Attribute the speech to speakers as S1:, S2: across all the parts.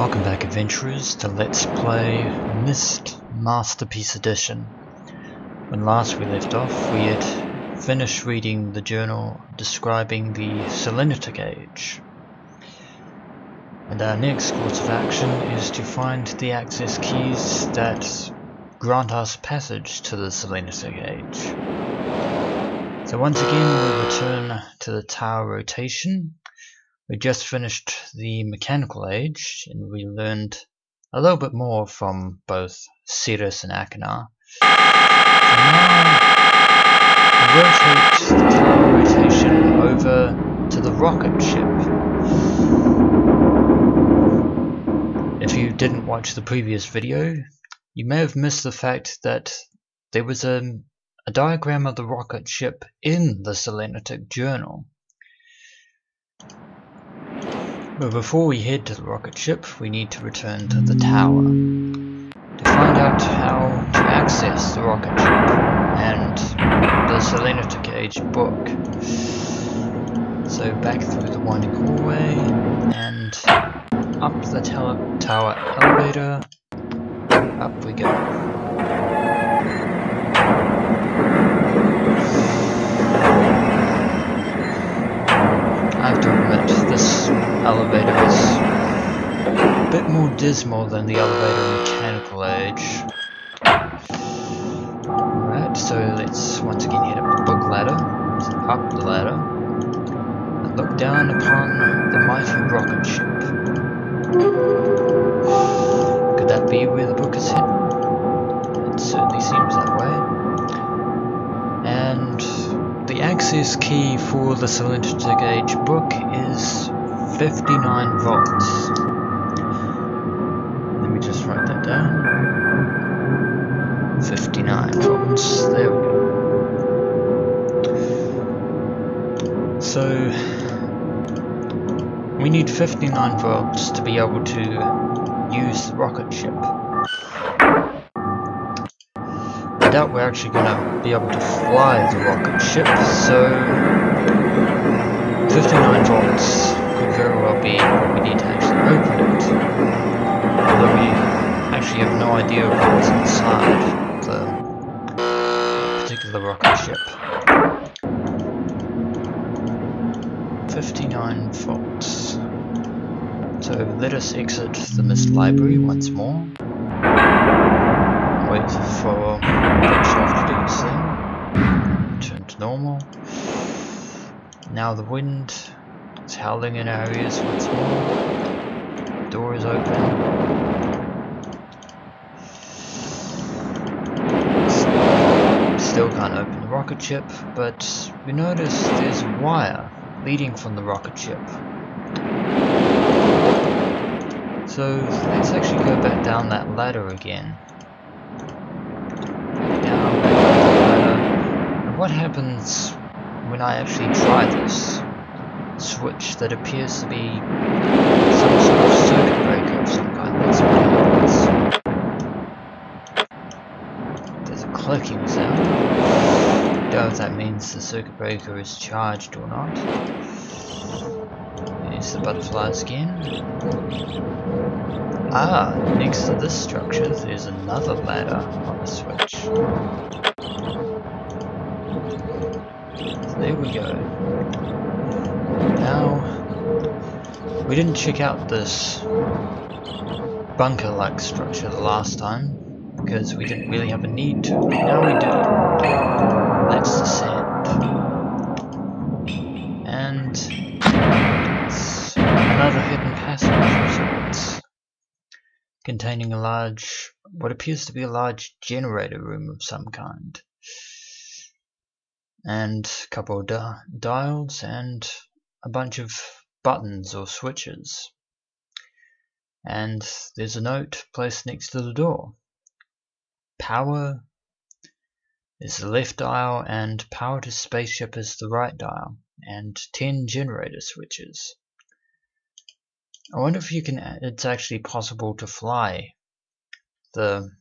S1: Welcome back, adventurers, to Let's Play Myst Masterpiece Edition. When last we left off, we had finished reading the journal describing the Selenitic Age. And our next course of action is to find the access keys that grant us passage to the Selenitic Age. So once again we return to the tower rotation. We just finished the Mechanical Age, and we learned a little bit more from both Cetus and Akinar. So now we rotate the tower rotation over to the rocket ship. If you didn't watch the previous video, you may have missed the fact that there was a diagram of the rocket ship in the Selenitic journal. But before we head to the rocket ship, we need to return to the tower to find out how to access the rocket ship and the Selenitic Age book. So back through the winding hallway and up the tower elevator. Up we go. I have to admit, this elevator is a bit more dismal than the elevator in Mechanical Age. Alright, so let's once again head up the book ladder, up the ladder, and look down upon the mighty rocket ship. Could that be where the book is hidden? It certainly seems that way. And the access key for the Selenitic Age book is 59 volts. Let me just write that down. 59 volts. There we go. So we need 59 volts to be able to use the rocket ship. I doubt we're actually going to be able to fly the rocket ship, so 59 volts could very well be what we need to actually open it. Although we actually have no idea what's inside the particular rocket ship. 59 volts. So let us exit the Myst library once more. Wait for Spaceship to do its thing. Return to normal. Now the wind is howling in our ears once more. The door is open. Still can't open the rocket ship, but we notice there's a wire leading from the rocket ship. So let's actually go back down that ladder again. Back up the ladder. And what happens when I actually try this switch that appears to be some sort of circuit breaker of some kind? Let's see what happens. There's a clicking sound. I don't know if that means the circuit breaker is charged or not. There's the butterflies again. Ah, next to this structure there's another ladder on the switch. So there we go. Now, we didn't check out this bunker-like structure the last time because we didn't really have a need to, but now we do. Let's descend. And it's another hidden passage of sorts, containing a large, what appears to be a large generator room of some kind. And a couple of dials and a bunch of buttons or switches. And there's a note placed next to the door. Power is the left dial and power to Spaceship is the right dial, and 10 generator switches. I wonder if it's actually possible to fly the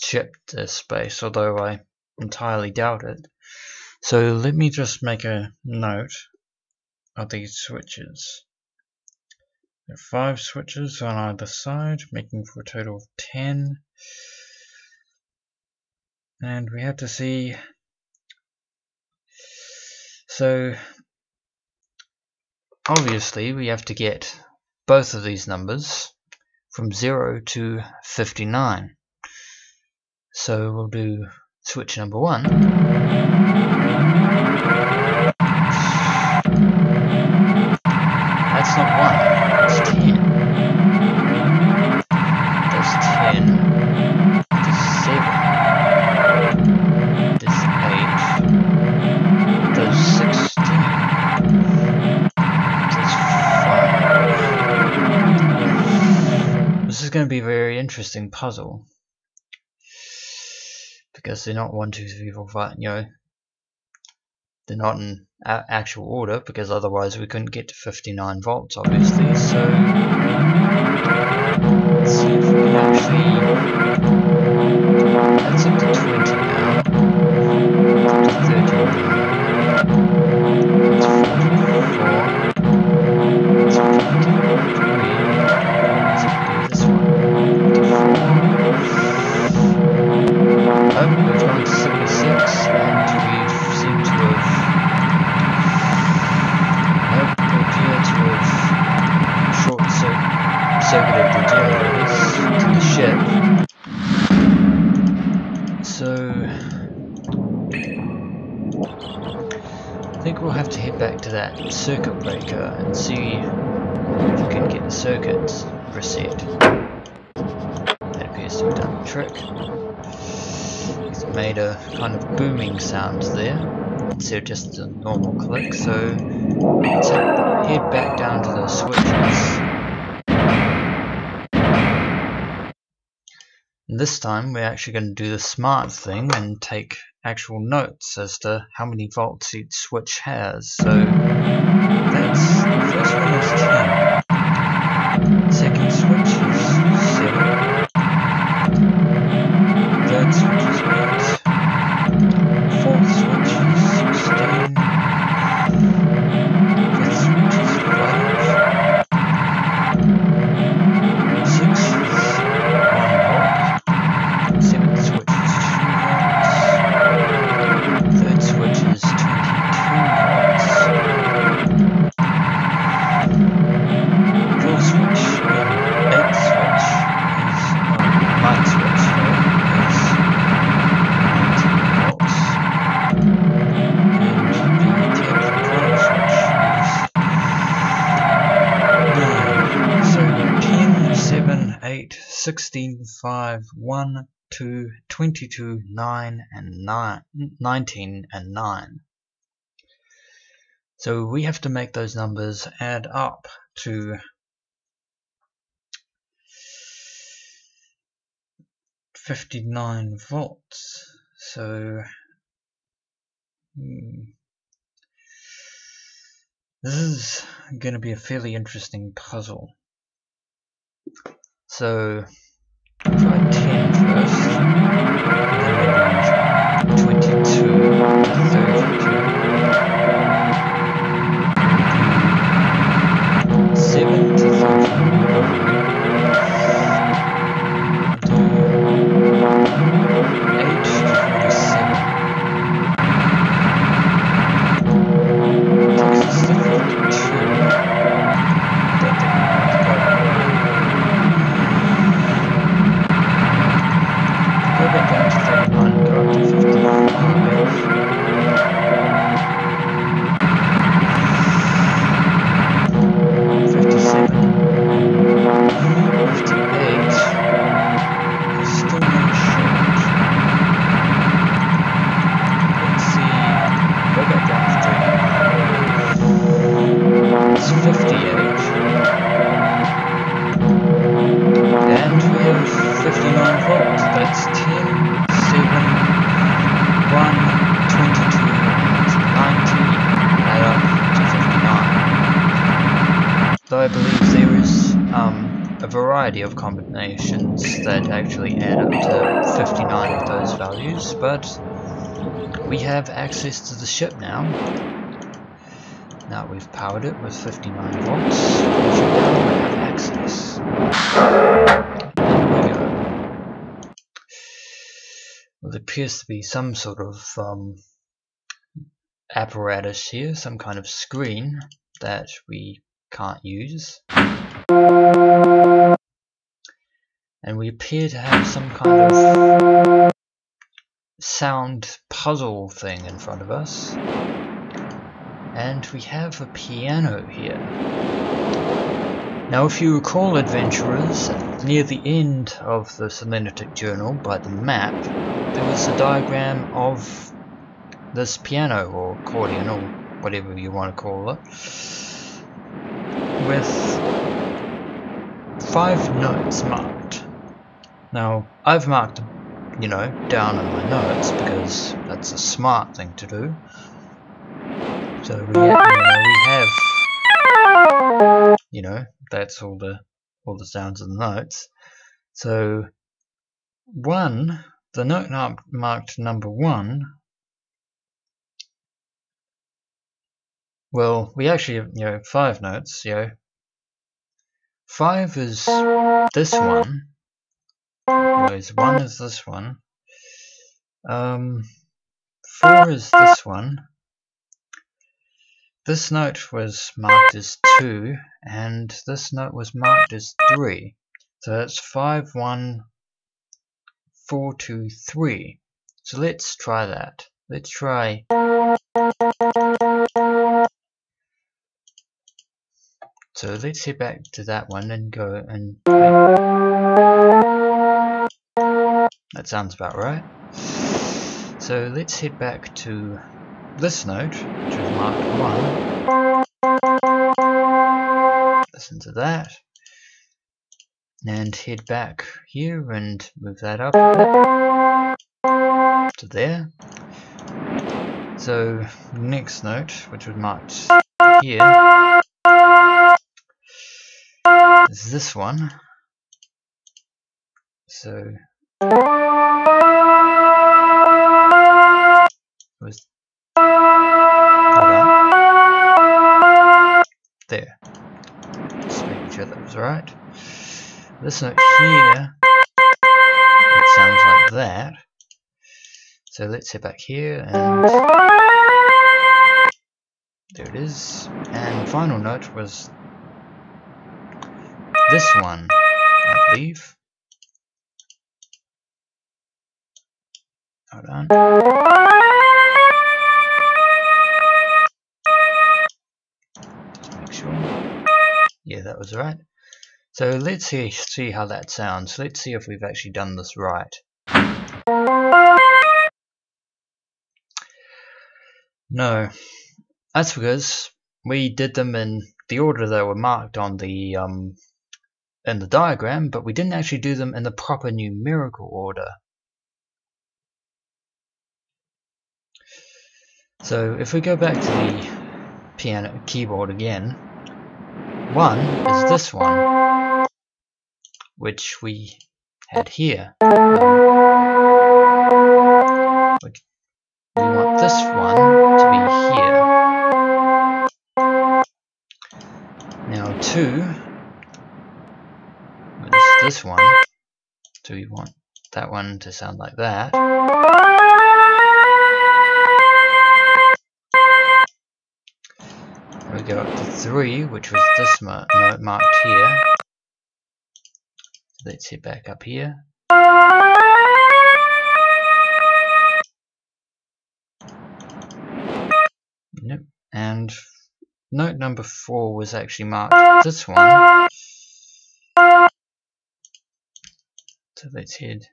S1: ship to space, although I entirely doubt it. So let me just make a note of these switches. There are 5 switches on either side, making for a total of 10. And we have to see, so obviously we have to get both of these numbers from 0 to 59. So we'll do switch number 1. That's not 1, it's 10. That's 10. That's 7. That's 8. That's 16. That's 5. This is going to be a very interesting puzzle, because they're not 1, 2, 3, 4, 5, you know, they're not in actual order, because otherwise we couldn't get to 59 volts, obviously. So let's see if we can actually, that's up to 20 now, up to 39, that's 44, that's 53, let's do this one, 54, oh, we've gone to 76, and we seem to have, nope, we appear to have short-circuited the generators to the ship. So I think we'll have to head back to that circuit breaker and see if we can get the circuits reset. That appears to have done the trick. It's made a kind of booming sound there instead of just a normal click, so let's head back down to the switches. And this time we're actually going to do the smart thing and take actual notes as to how many volts each switch has. So that's, the first one is 10, second switch is 7, third switch is 8, fourth switch is 16, fifth switch is 5, sixth is 1 volt, seventh switch is 2 volts, third switch is 22 volts, fourth switch, eighth switch is, ninth switch, sorry, is 19 volts, and the 10th and final switch is 9. So 10, 7, 8, 16, 5, 1, 2, 22, 9, and 19, and 9. So we have to make those numbers add up to 59 volts. So this is going to be a fairly interesting puzzle. So try 10 first, then maybe 22 to 32, 7 to 39, do 8 to 47, takes us to 52, I don't think we have to go that way. Go back down to 39 and go up to 55, 57, 58, is still no short. Let's see, go back down to 39, it's 58, and we have 59 volts, that's 10, 7, 1, 22, and 19, add up to 59. Though I believe there is a variety of combinations that actually add up to 59 of those values, but we have access to the ship now. Now we've powered it with 59 volts, we should now have fix this. There we go. Well, there appears to be some sort of apparatus here, some kind of screen that we can't use. And we appear to have some kind of sound puzzle thing in front of us. And we have a piano here. Now, if you recall, adventurers, near the end of the Selenitic journal, by the map, there was a diagram of this piano, or accordion, or whatever you want to call it, with 5 notes marked. Now, I've marked them, you know, down in my notes, because that's a smart thing to do. So we have, you know, that's all the sounds of the notes. So the note marked number 1. Well, we actually have, you know, 5 notes. You know, 5 is this one. Whereas 1 is this one. 4 is this one. This note was marked as 2, and this note was marked as 3. So that's 5, 1, 4, 2, 3. So let's try that. Let's try. So let's head back to that one and go and. That sounds about right. So let's head back to this note, which was marked 1. Listen to that. And head back here and move that up a bit to there. So next note, which was marked here, is this one. So it was there. Just making sure that was right. This note here, it sounds like that. So let's head back here, and there it is. And the final note was this one, I believe. Hold on. Just make sure. Yeah, that was right. So let's see how that sounds. Let's see if we've actually done this right. No, that's because we did them in the order they were marked on the in the diagram, but we didn't actually do them in the proper numerical order. So if we go back to the piano keyboard again, 1 is this one, which we had here. We want this one to be here. Now 2 is this one, so we want that one to sound like that. We go up to 3, which was this note marked here. So let's head back up here. Nope. And note number 4 was actually marked this one. So let's head.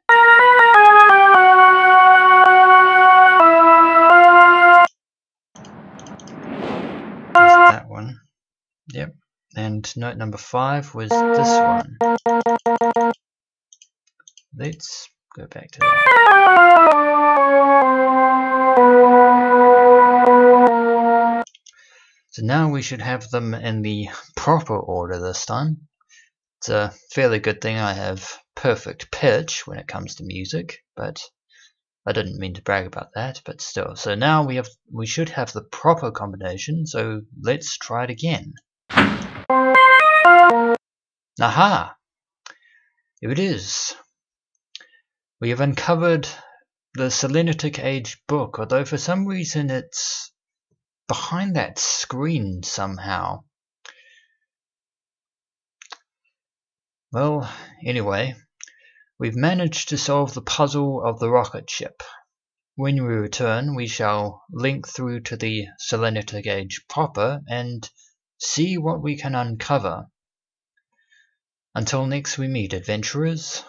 S1: That one. Yep. And note number 5 was this one. Let's go back to that. So now we should have them in the proper order this time. It's a fairly good thing I have perfect pitch when it comes to music, but I didn't mean to brag about that, but still. So now we should have the proper combination, so let's try it again. Aha! Here it is. We have uncovered the Selenitic Age book, although for some reason it's behind that screen somehow. Well, anyway, we've managed to solve the puzzle of the rocket ship. When we return, we shall link through to the Selenitic Age proper and see what we can uncover. Until next we meet, adventurers.